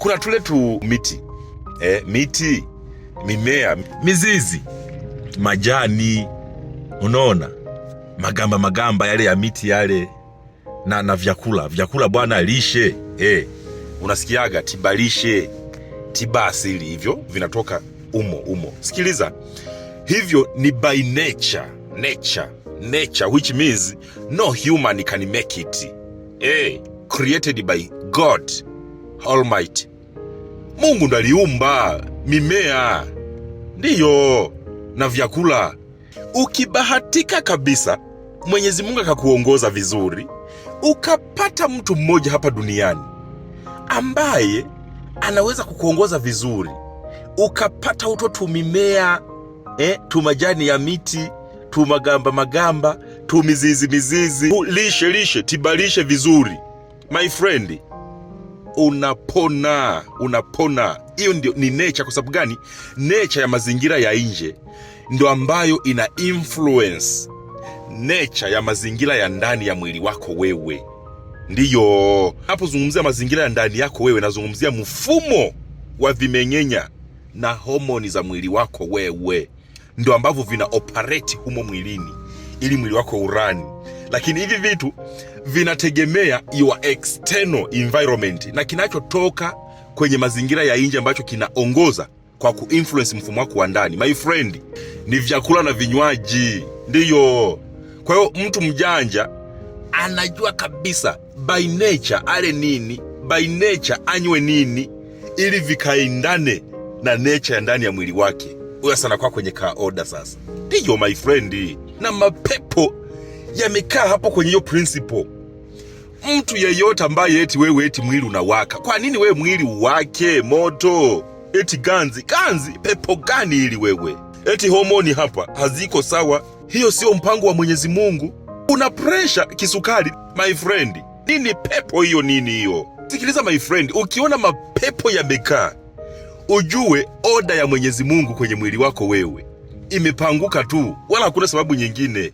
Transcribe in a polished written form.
kuna tule tu miti miti, mimea, mizizi, majani, unaona, magamba yale ya miti yale, na vyakula bwana, lishe. Unasikiaga tibalishe, tiba asili, hivyo vinatoka umo. Sikiliza, hivyo ni by nature, which means no human can make it. Created by God Almighty. Mungu ndo aliumba mimea, ndiyo, na vyakula. Ukibahatika kabisa Mwenyezi Mungu akakuongoza vizuri, ukapata mtu mmoja hapa duniani ambaye anaweza kukuongoza vizuri, ukapata uto mimea, majani ya miti, magamba, mizizi, lishe, tibalishe vizuri, my friend, unapona. Hiyo ndio ni nature. Kwa sababu gani? Nature ya mazingira ya nje ndio ambayo ina influence nature ya mazingira ya ndani ya mwili wako wewe. Ndiyo, napozungumzia mazingira ya ndani yako wewe, nazungumzia mfumo wa vimeng'enya na homoni za mwili wako wewe, ndio ambavyo vina operate humo mwilini ili mwili wako urani. Lakini hivi vitu vinategemea your external environment, na kinachotoka kwenye mazingira ya nje ambacho kinaongoza kwa kuinfluence mfumo wako wa ndani, my friend, ni vyakula na vinywaji. Ndiyo, kwa hiyo mtu mjanja anajua kabisa by nature ale nini, by nature anywe nini, ili vikaendane na nature ya ndani ya mwili wake. Huyo sana kwa kwenye kaoda sasa. Ndiyo my friend, na mapepo yamekaa hapo kwenye hiyo principle. Mtu yeyote ambaye eti wewe eti mwili unawaka, kwa nini wewe mwili uwake moto? Eti ganzi, pepo gani ili wewe? Eti homoni hapa haziko sawa. Hiyo sio mpango wa Mwenyezi Mungu. Una pressure, kisukari, my friend. Nini pepo hiyo, nini hiyo? Sikiliza my friend, ukiona mapepo yamekaa, ujue oda ya Mwenyezi Mungu kwenye mwili wako wewe imepanguka tu, wala hakuna sababu nyingine.